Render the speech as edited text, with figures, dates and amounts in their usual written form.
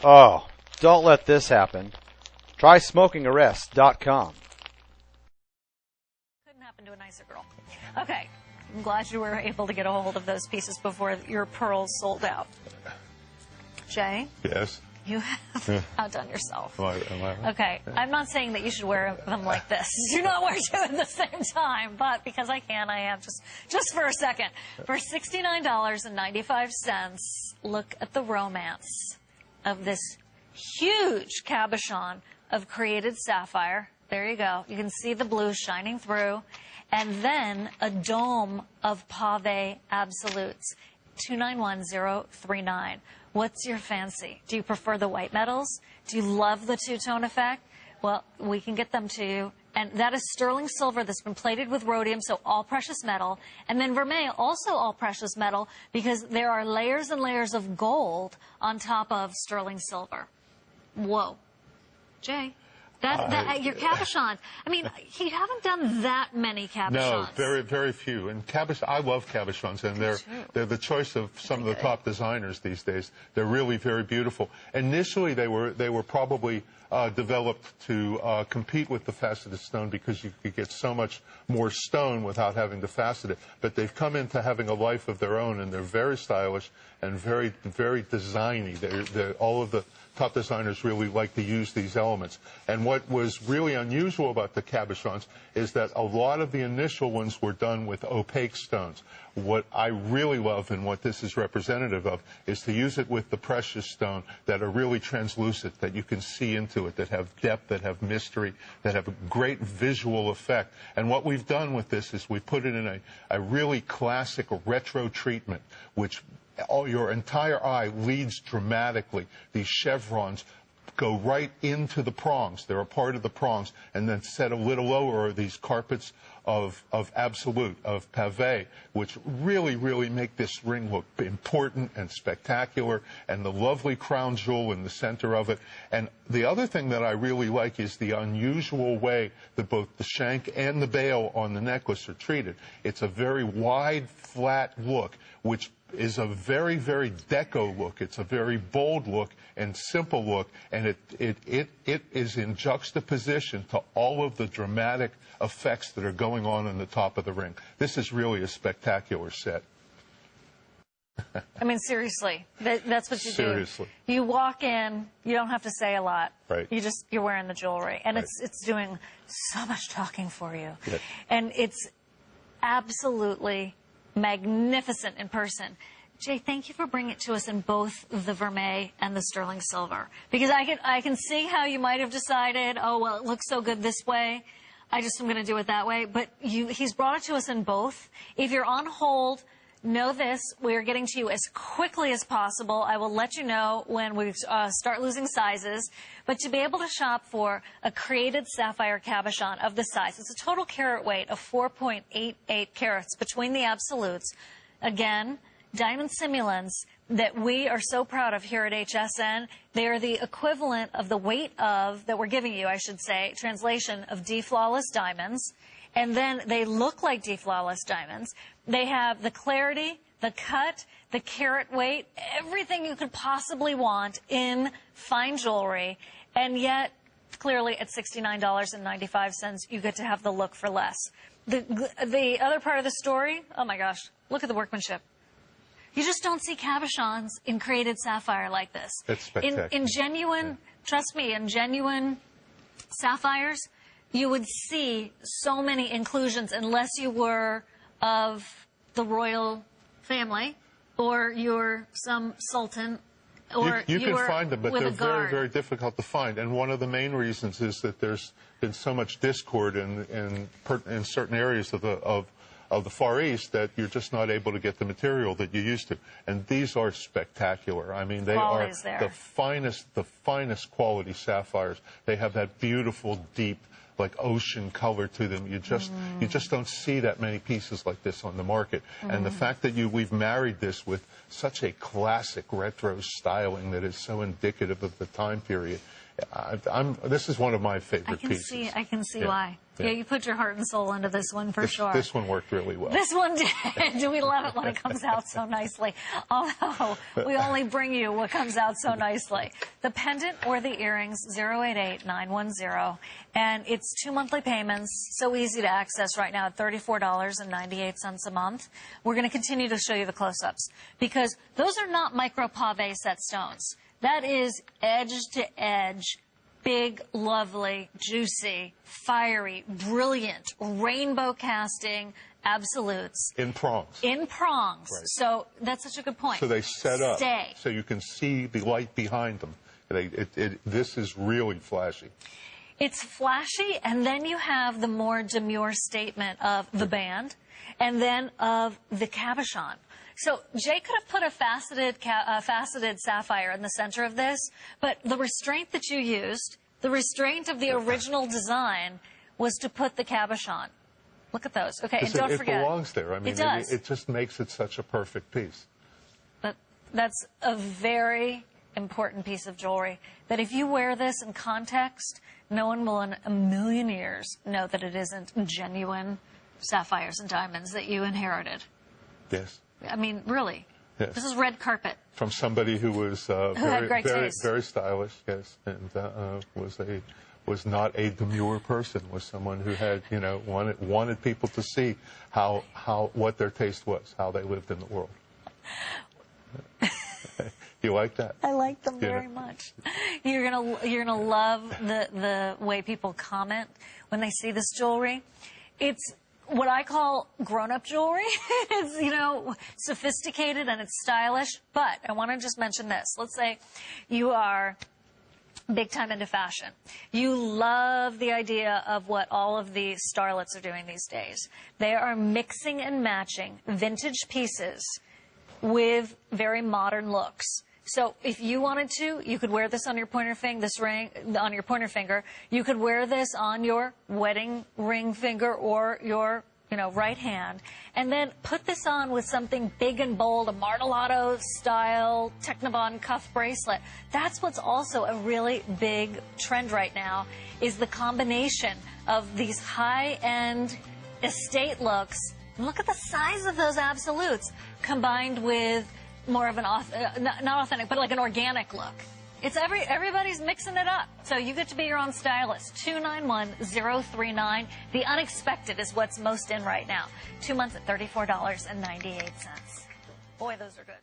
Oh, don't let this happen. Try SmokingArrest.com. Couldn't happen to a nicer girl. Okay, I'm glad you were able to get a hold of those pieces before your pearls sold out. Jay? Yes? You have outdone yourself. Am I? Okay, I'm not saying that you should wear them like this. Do not wear two at the same time, but because I can, I am just for a second. For $69.95, look at the romance of this huge cabochon of created sapphire. There you go. You can see the blue shining through. And then a dome of pave absolutes. 291039. What's your fancy? Do you prefer the white metals? Do you love the two-tone effect? Well, we can get them to you. And that is sterling silver that's been plated with rhodium, so all precious metal. And then vermeil, also all precious metal, because there are layers and layers of gold on top of sterling silver. Whoa. Jay, your cabochons. I mean, you haven't done that many cabochons. No, very, very few. And I love cabochons, and they're the choice of some of the top designers these days. They're really very beautiful. Initially, they were probably developed to compete with the faceted stone because you could get so much more stone without having to facet it. But they've come into having a life of their own, and they're very stylish and very, very designy. All of the top designers really like to use these elements. And what was really unusual about the cabochons is that a lot of the initial ones were done with opaque stones. What I really love and what this is representative of is to use it with the precious stone that are really translucent, that you can see into it, that have depth, that have mystery, that have a great visual effect. And what we've done with this is we put it in a really classic retro treatment, which your entire eye leads dramatically. These chevrons go right into the prongs. They're a part of the prongs. And then set a little lower are these carpets of absolute, of pavé, which really, really make this ring look important and spectacular, and the lovely crown jewel in the center of it. And the other thing that I really like is the unusual way that both the shank and the bail on the necklace are treated. It's a very wide, flat look, which is a very, very deco look. It's a very bold look and simple look, and it is in juxtaposition to all of the dramatic effects that are going on in the top of the ring. This is really a spectacular set. I mean, seriously, that's what you do. Seriously. You walk in, you don't have to say a lot. Right. You're wearing the jewelry, and right. it's doing so much talking for you. Yes. And it's absolutely magnificent in person. Jay, thank you for bringing it to us in both the vermeil and the sterling silver. Because I can see how you might have decided, oh, well, it looks so good this way. I just am going to do it that way. But he's brought it to us in both. If you're on hold, know this. We are getting to you as quickly as possible. I will let you know when we start losing sizes. But to be able to shop for a created sapphire cabochon of this size, it's a total carat weight of 4.88 carats between the absolutes. Again, diamond simulants that we are so proud of here at HSN. They are the equivalent of the weight of, that we're giving you, I should say, translation of D-flawless diamonds. And then they look like D-flawless diamonds. They have the clarity, the cut, the carat weight, everything you could possibly want in fine jewelry. And yet, clearly at $69.95, you get to have the look for less. The other part of the story, oh my gosh, look at the workmanship. You just don't see cabochons in created sapphire like this. That's spectacular. In genuine, trust me, in genuine sapphires, you would see so many inclusions unless you were of the royal family or you're some sultan or you can were find them, but with they're a guard. very, very difficult to find. And one of the main reasons is that there's been so much discord in certain areas of the Far East that you're just not able to get the material that you used to. And these are spectacular. I mean, they are the finest quality sapphires. They have that beautiful, deep, like ocean color to them. You just don't see that many pieces like this on the market. And the fact that we've married this with such a classic retro styling that is so indicative of the time period, This is one of my favorite pieces. I can see Yeah. why. Yeah. Yeah, you put your heart and soul into this one for sure. This one worked really well. This one did. We love it when it comes out so nicely. Although, we only bring you what comes out so nicely. The pendant or the earrings, 088-910. And it's 2 monthly payments, so easy to access right now at $34.98 a month. We're going to continue to show you the close-ups because those are not micro pave set stones. That is edge-to-edge, big, lovely, juicy, fiery, brilliant, rainbow casting absolutes. In prongs. In prongs. Right. So that's such a good point. So they set up Stay. so you can see the light behind them. This is really flashy. It's flashy, and then you have the more demure statement of the band, and then of the cabochon. So Jay could have put a faceted sapphire in the center of this, but the restraint that you used, the restraint of the original design, was to put the cabochon. Look at those. Okay, and don't forget. It belongs there. I mean, it does. It just makes it such a perfect piece. But that's a very important piece of jewelry, that if you wear this in context, no one will in a million years know that it isn't genuine sapphires and diamonds that you inherited. Yes. I mean, really. Yes. This is red carpet. From somebody who was had great taste. very stylish, yes, and was not a demure person. Was someone who had, wanted people to see what their taste was, how they lived in the world. You like that? I like them very much. You're gonna love the way people comment when they see this jewelry. It's what I call grown-up jewelry. It's, sophisticated and it's stylish. But I want to just mention this. Let's say you are big time into fashion. You love the idea of what all of the starlets are doing these days. They are mixing and matching vintage pieces with very modern looks. So if you wanted to, you could wear this on your pointer finger, this ring on your pointer finger. You could wear this on your wedding ring finger or your, right hand, and then put this on with something big and bold, a Martellotto style Technobond cuff bracelet. That's what's also a really big trend right now, is the combination of these high-end estate looks. Look at the size of those absolutes combined with more of an, not authentic, but like an organic look. It's everybody's mixing it up. So you get to be your own stylist. 291-039. The unexpected is what's most in right now. 2 months at $34.98. Boy, those are good.